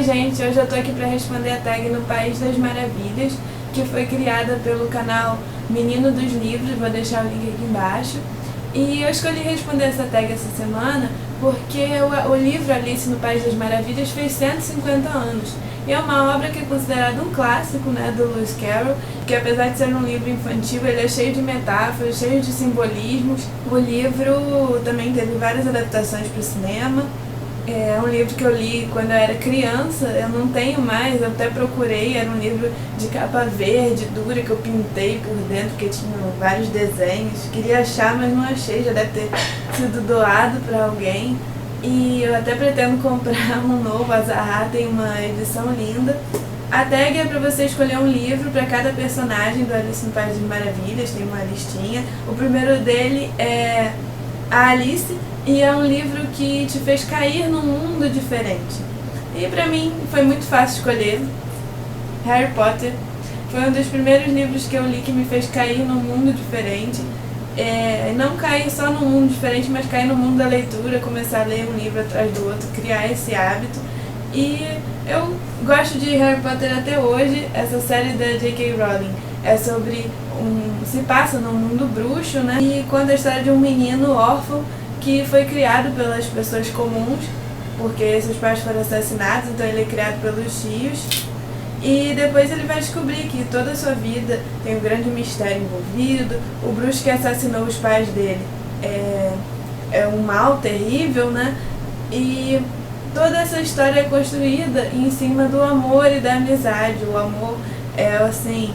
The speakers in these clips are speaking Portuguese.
gente, hoje eu tô aqui pra responder a tag no País das Maravilhas, que foi criada pelo canal Menino dos Livros, vou deixar o link aqui embaixo. E eu escolhi responder essa tag essa semana porque o livro Alice no País das Maravilhas fez 150 anos. E é uma obra que é considerada um clássico, né, do Lewis Carroll, que apesar de ser um livro infantil, ele é cheio de metáforas, cheio de simbolismos. O livro também teve várias adaptações para o cinema. É um livro que eu li quando eu era criança, eu não tenho mais, eu até procurei, era um livro de capa verde, dura, que eu pintei por dentro, porque tinha vários desenhos. Queria achar, mas não achei, já deve ter sido doado para alguém. E eu até pretendo comprar um novo, a Zahar tem uma edição linda. A tag é para você escolher um livro para cada personagem do Alice no País das Maravilhas, tem uma listinha. O primeiro dele é a Alice, e é um livro que te fez cair num mundo diferente. E pra mim foi muito fácil escolher. Harry Potter foi um dos primeiros livros que eu li que me fez cair num mundo diferente. Não cair só num mundo diferente, mas cair no mundo da leitura, começar a ler um livro atrás do outro, criar esse hábito. E eu gosto de Harry Potter até hoje. Essa série da J.K. Rowling é sobre se passa num mundo bruxo, né? E conta a história de um menino órfão que foi criado pelas pessoas comuns, porque seus pais foram assassinados, então ele é criado pelos tios. E depois ele vai descobrir que toda a sua vida tem um grande mistério envolvido. O bruxo que assassinou os pais dele é um mal terrível, né? E toda essa história é construída em cima do amor e da amizade. O amor é, assim,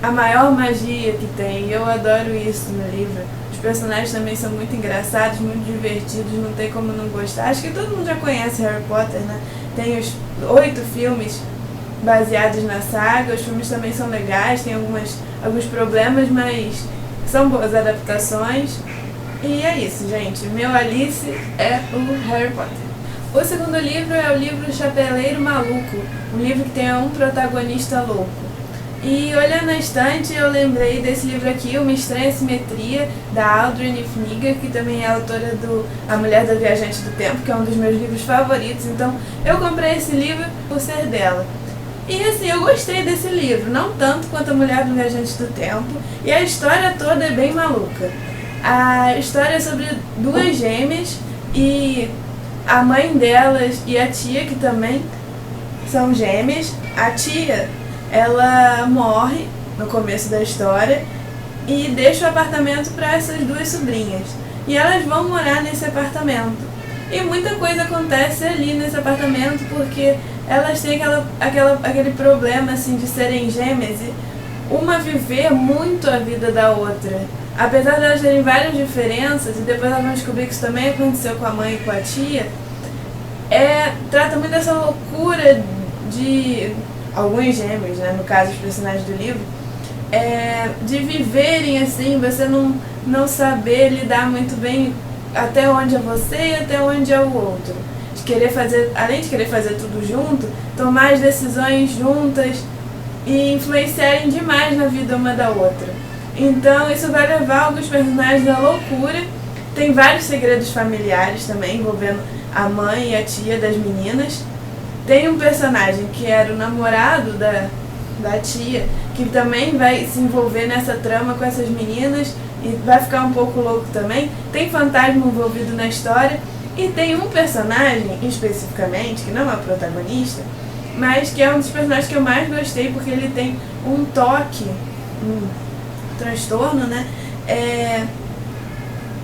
a maior magia que tem, e eu adoro isso no livro. Os personagens também são muito engraçados, muito divertidos, não tem como não gostar. Acho que todo mundo já conhece Harry Potter, né? Tem os 8 filmes baseados na saga, os filmes também são legais, tem alguns problemas, mas são boas adaptações. E é isso, gente. Meu Alice é o Harry Potter. O segundo livro é o livro Chapeleiro Maluco, um livro que tem um protagonista louco. E olhando na estante, eu lembrei desse livro aqui, Uma Estranha Simetria, da Audrey Niffenegger, que também é autora do A Mulher da Viajante do Tempo, que é um dos meus livros favoritos. Então eu comprei esse livro por ser dela. E assim, eu gostei desse livro, não tanto quanto A Mulher do Viajante do Tempo, e a história toda é bem maluca. A história é sobre duas gêmeas, e a mãe delas e a tia, que também são gêmeas. A tia, ela morre no começo da história e deixa o apartamento para essas duas sobrinhas. E elas vão morar nesse apartamento. E muita coisa acontece ali nesse apartamento porque elas têm aquele problema assim de serem gêmeas e uma viver muito a vida da outra. Apesar de elas terem várias diferenças, e depois elas vão descobrir que isso também aconteceu com a mãe e com a tia, trata muito dessa loucura de alguns gêmeos, né, no caso os personagens do livro, de viverem assim, você não saber lidar muito bem até onde é você e até onde é o outro. De querer fazer, além de querer fazer tudo junto, tomar as decisões juntas e influenciarem demais na vida uma da outra. Então isso vai levar alguns personagens à loucura. Tem vários segredos familiares também, envolvendo a mãe e a tia das meninas. Tem um personagem que era o namorado da tia, que também vai se envolver nessa trama com essas meninas e vai ficar um pouco louco também. Tem fantasma envolvido na história. E tem um personagem, especificamente, que não é o protagonista, mas que é um dos personagens que eu mais gostei, porque ele tem um toque, um transtorno, né?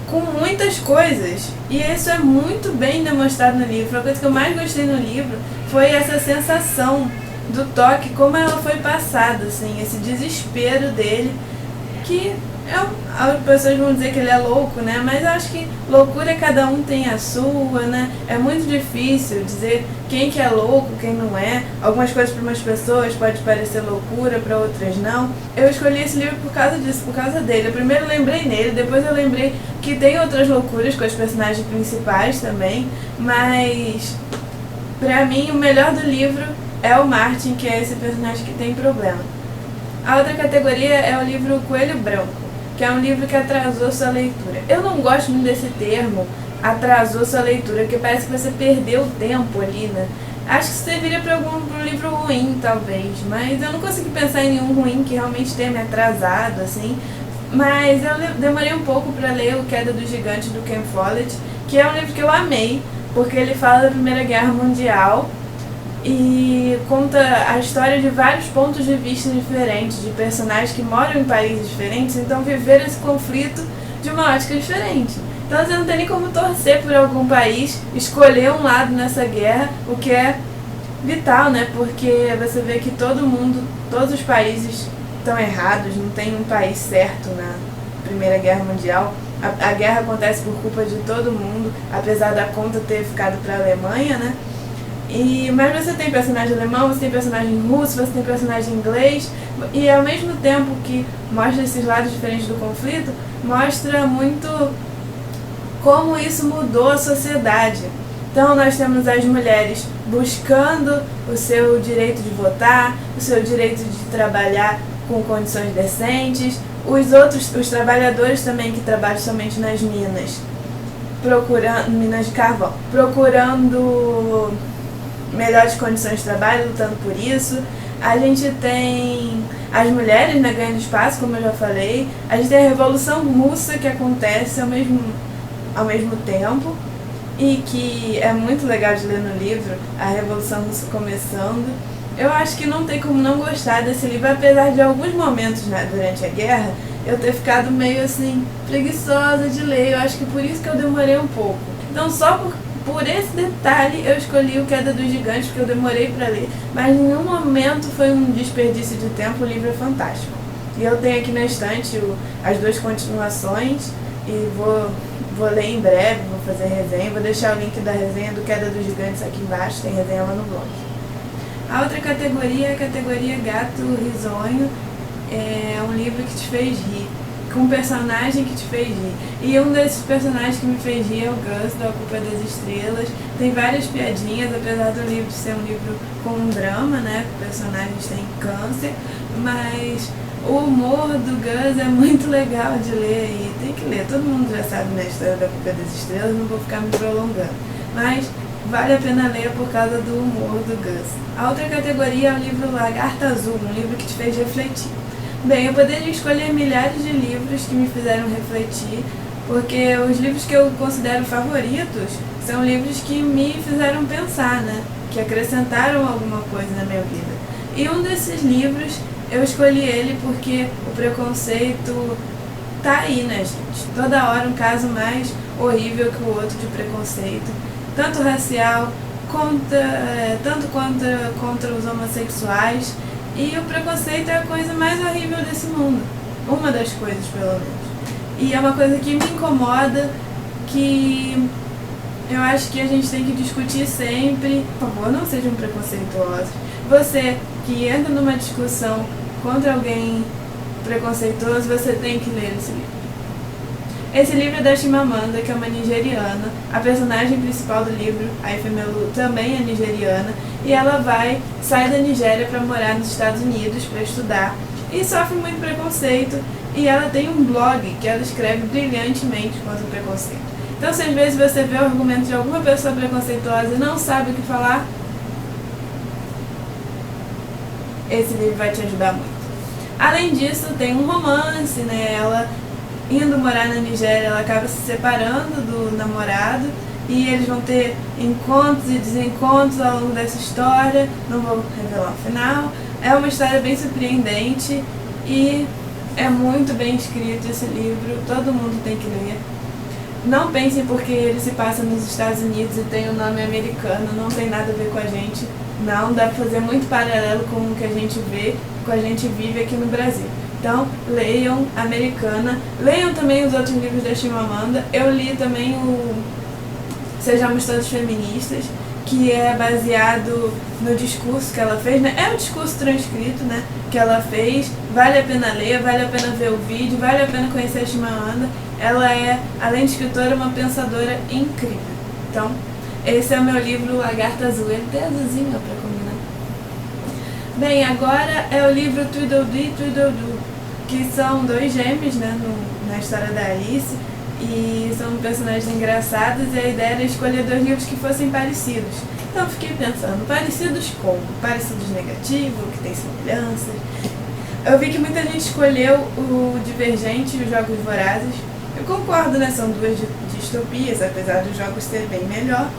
Com muitas coisas. E isso é muito bem demonstrado no livro. A coisa que eu mais gostei no livro foi essa sensação do toque, como ela foi passada, assim, esse desespero dele, que as pessoas vão dizer que ele é louco, né? Mas eu acho que loucura cada um tem a sua, né? É muito difícil dizer quem que é louco, quem não é. Algumas coisas para umas pessoas pode parecer loucura, para outras não. Eu escolhi esse livro por causa disso, por causa dele. Eu primeiro lembrei nele, depois eu lembrei que tem outras loucuras com os personagens principais também, mas pra mim o melhor do livro é o Martin, que é esse personagem que tem problema. A outra categoria é o livro Coelho Branco, que é um livro que atrasou sua leitura. Eu não gosto muito desse termo, atrasou sua leitura, porque parece que você perdeu tempo ali, né? Acho que isso serviria para um livro ruim, talvez, mas eu não consegui pensar em nenhum ruim que realmente tenha me atrasado, assim. Mas eu demorei um pouco para ler O Queda dos Gigantes, do Ken Follett, que é um livro que eu amei, porque ele fala da Primeira Guerra Mundial e conta a história de vários pontos de vista diferentes, de personagens que moram em países diferentes, então viveram esse conflito de uma ótica diferente. Então você não tem nem como torcer por algum país, escolher um lado nessa guerra, o que é vital, né? Porque você vê que todo mundo, todos os países estão errados, não tem um país certo na Primeira Guerra Mundial. A guerra acontece por culpa de todo mundo, apesar da conta ter ficado para a Alemanha, né? Mas você tem personagem alemão, você tem personagem russo, você tem personagem inglês, e ao mesmo tempo que mostra esses lados diferentes do conflito, mostra muito como isso mudou a sociedade. Então nós temos as mulheres buscando o seu direito de votar, o seu direito de trabalhar com condições decentes, os trabalhadores também que trabalham somente nas minas, minas de carvão, procurando melhores condições de trabalho, lutando por isso. A gente tem as mulheres, né, ganhando espaço, como eu já falei. A gente tem a Revolução Russa, que acontece ao mesmo tempo, e que é muito legal de ler no livro, a Revolução Russa começando. Eu acho que não tem como não gostar desse livro, apesar de alguns momentos, né, durante a guerra eu ter ficado meio assim, preguiçosa de ler. Eu acho que por isso que eu demorei um pouco. Então só por esse detalhe eu escolhi O Queda dos Gigantes, porque eu demorei para ler, mas em nenhum momento foi um desperdício de tempo. O livro é fantástico. E eu tenho aqui na estante as duas continuações e vou ler em breve, vou fazer resenha, vou deixar o link da resenha do Queda dos Gigantes aqui embaixo, tem resenha lá no blog. A outra categoria é a categoria Gato Risonho, é um livro que te fez rir, com um personagem que te fez rir. E um desses personagens que me fez rir é o Gus, da A Culpa é das Estrelas. Tem várias piadinhas, apesar do livro ser um livro com um drama, né? Personagens têm câncer, mas o humor do Gus é muito legal de ler e tem que ler. Todo mundo já sabe na história da Culpa é das Estrelas, não vou ficar me prolongando. Mas vale a pena ler por causa do humor do Gus. A outra categoria é o livro Lagarta Azul, um livro que te fez refletir. Bem, eu poderia escolher milhares de livros que me fizeram refletir, porque os livros que eu considero favoritos são livros que me fizeram pensar, né? Que acrescentaram alguma coisa na minha vida. E um desses livros, eu escolhi ele porque o preconceito tá aí, né, gente? Toda hora um caso mais horrível que o outro de preconceito, tanto racial, tanto contra os homossexuais. E o preconceito é a coisa mais horrível desse mundo. Uma das coisas, pelo menos. E é uma coisa que me incomoda, que eu acho que a gente tem que discutir sempre. Por favor, não sejam preconceituosos. Você que entra numa discussão contra alguém preconceituoso, você tem que ler esse livro. Esse livro é da Chimamanda, que é uma nigeriana. A personagem principal do livro, a Efemelu, também é nigeriana. E ela sai da Nigéria para morar nos Estados Unidos para estudar. E sofre muito preconceito. E ela tem um blog que ela escreve brilhantemente contra o preconceito. Então, se às vezes você vê o argumento de alguma pessoa preconceituosa e não sabe o que falar, esse livro vai te ajudar muito. Além disso, tem um romance, né? Ela indo morar na Nigéria, ela acaba se separando do namorado e eles vão ter encontros e desencontros ao longo dessa história. Não vou revelar o final. É uma história bem surpreendente e é muito bem escrito esse livro, todo mundo tem que ler. Não pensem porque ele se passa nos Estados Unidos e tem um nome americano, não tem nada a ver com a gente. Não, dá pra fazer muito paralelo com o que a gente vê, com o que a gente vive aqui no Brasil. Então, leiam Americana, leiam também os outros livros da Chimamanda. Eu li também o Sejamos Todos Feministas, que é baseado no discurso que ela fez, né? É um discurso transcrito, né, que ela fez. Vale a pena ler, vale a pena ver o vídeo, vale a pena conhecer a Chimamanda. Ela é, além de escritora, uma pensadora incrível. Então, esse é o meu livro Lagarta Azul. Ele tem azulzinho pra combinar. Bem, agora é o livro Tweedledee e Tweedledoo, que são dois gêmeos, né, na história da Alice, e são personagens engraçados, e a ideia era escolher dois livros que fossem parecidos. Então fiquei pensando, parecidos como? Parecidos negativo, que tem semelhanças. Eu vi que muita gente escolheu o Divergente e os Jogos Vorazes. Eu concordo, né? São duas distopias, apesar dos jogos ser bem melhor.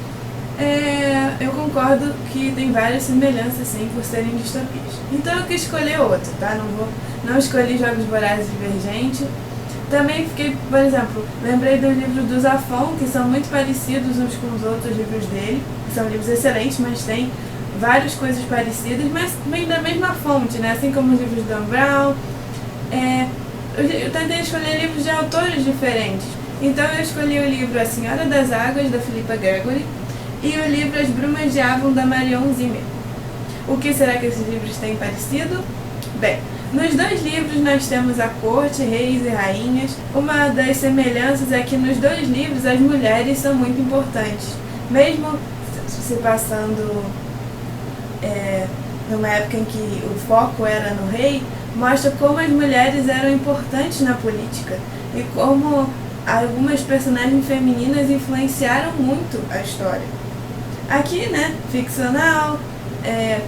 Eu concordo que tem várias semelhanças, sim, por serem distopias. Então eu quis escolher outro, tá? Não escolhi Jogos Vorazes e Divergente. Também fiquei, por exemplo, lembrei do livro do Zafón, que são muito parecidos uns com os outros livros dele. São livros excelentes, mas tem várias coisas parecidas, mas vem da mesma fonte, né? Assim como os livros do Dan Brown. Eu tentei escolher livros de autores diferentes. Então eu escolhi o livro A Senhora das Águas, da Philippa Gregory, e o livro As Brumas de Avon, da Marion Zimmer. O que será que esses livros têm parecido? Bem, nos dois livros nós temos a corte, reis e rainhas. Uma das semelhanças é que nos dois livros as mulheres são muito importantes. Mesmo se passando numa época em que o foco era no rei, mostra como as mulheres eram importantes na política e como algumas personagens femininas influenciaram muito a história. Aqui, né, ficcional,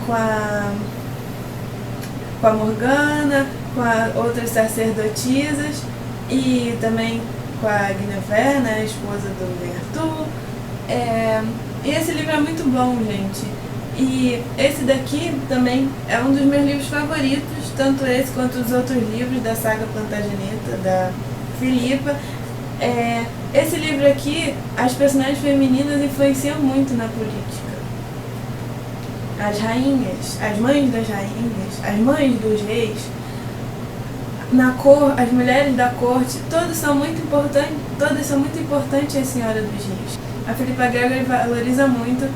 com a Morgana, com outras sacerdotisas e também com a Guinevere, né, a esposa do Rei Arthur. E esse livro é muito bom, gente. E esse daqui também é um dos meus livros favoritos, tanto esse quanto os outros livros da saga Plantageneta, da Philippa. Esse livro aqui, as personagens femininas influenciam muito na política. As rainhas, as mães das rainhas, as mães dos reis, as mulheres da corte, todas são muito importantes à Senhora dos Reis. A Philippa Gregory valoriza muito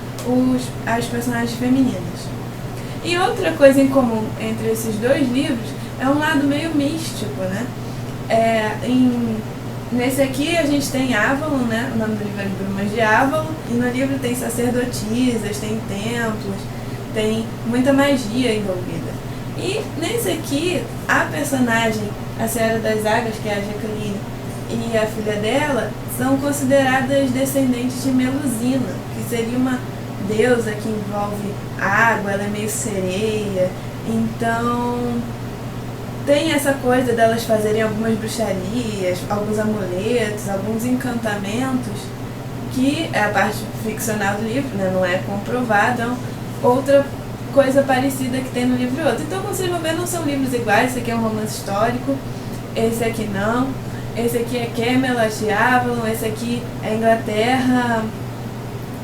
as personagens femininas. E outra coisa em comum entre esses dois livros é um lado meio místico, né? Nesse aqui a gente tem Avalon, né? O nome do livro é As Brumas de Avalon, e no livro tem sacerdotisas, tem templos, tem muita magia envolvida. E nesse aqui, a personagem, a Senhora das Águas, que é a Jacqueline, e a filha dela, são consideradas descendentes de Melusina, que seria uma deusa que envolve água, ela é meio sereia. Então tem essa coisa delas fazerem algumas bruxarias, alguns amuletos, alguns encantamentos, que é a parte ficcional do livro, né? Não é comprovado. Outra coisa parecida que tem no livro e outro. Então, como vocês vão ver, não são livros iguais. Esse aqui é um romance histórico, esse aqui não. Esse aqui é Camelot de Avalon, esse aqui é Inglaterra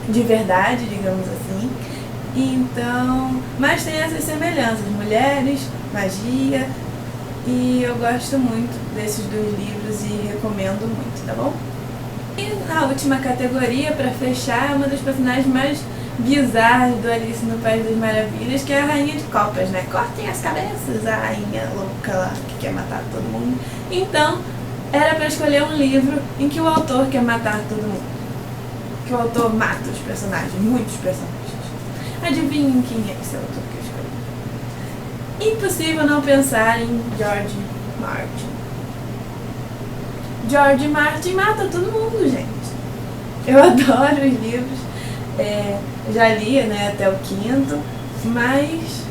de verdade, digamos assim. Então, mas tem essas semelhanças, mulheres, magia, e eu gosto muito desses dois livros e recomendo muito, tá bom? E na última categoria, para fechar, é uma das personagens mais bizarras do Alice no País das Maravilhas, que é a Rainha de Copas, né? Cortem as cabeças, a rainha louca lá que quer matar todo mundo. Então, era para escolher um livro em que o autor quer matar todo mundo. Que o autor mata os personagens, muitos personagens. Adivinhem quem é esse autor que eu escolhi? Impossível não pensar em George Martin. George Martin mata todo mundo, gente. Eu adoro os livros. Já li, né, até o quinto, mas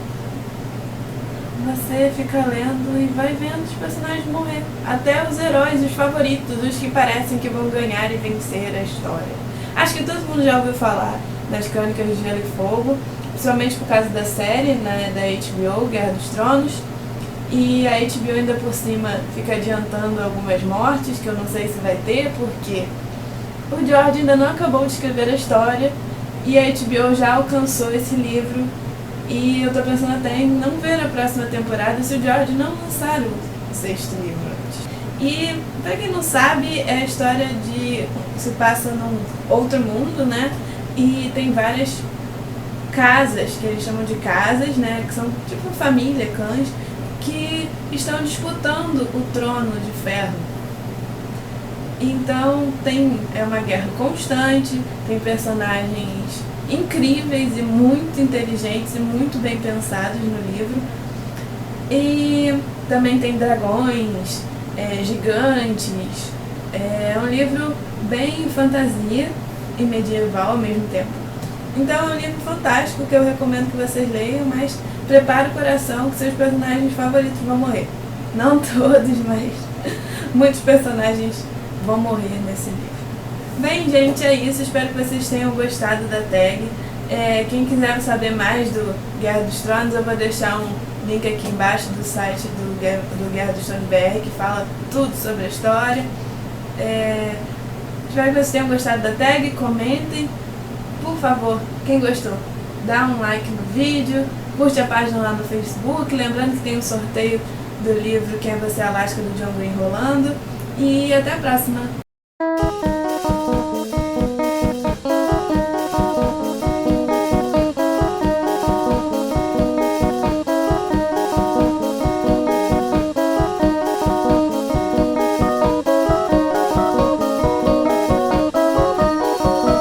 você fica lendo e vai vendo os personagens morrer. Até os heróis, os favoritos, os que parecem que vão ganhar e vencer a história. Acho que todo mundo já ouviu falar das Crônicas de Gelo e Fogo, principalmente por causa da série, né, da HBO, Guerra dos Tronos. E a HBO ainda por cima fica adiantando algumas mortes, que eu não sei se vai ter, porque o George ainda não acabou de escrever a história e a HBO já alcançou esse livro. E eu tô pensando até em não ver a próxima temporada se o George não lançar o sexto livro antes. E, pra quem não sabe, é a história de... se passa num outro mundo, né? E tem várias casas, que eles chamam de casas, né? Que são tipo família, clãs, que estão disputando o trono de ferro. Então é uma guerra constante, tem personagens incríveis e muito inteligentes e muito bem pensados no livro. E também tem dragões, gigantes. É um livro bem fantasia e medieval ao mesmo tempo. Então é um livro fantástico que eu recomendo que vocês leiam, mas prepare o coração que seus personagens favoritos vão morrer. Não todos, mas muitos personagens vão morrer nesse livro. Bem, gente, é isso. Espero que vocês tenham gostado da tag. Quem quiser saber mais do Guerra dos Tronos, eu vou deixar um link aqui embaixo do site do Guerra dos Tronos BR, que fala tudo sobre a história. Espero que vocês tenham gostado da tag. Comentem. Por favor, quem gostou, dá um like no vídeo, curte a página lá no Facebook, lembrando que tem um sorteio do livro Quem é Você, Alaska, do John Green rolando. E até a próxima!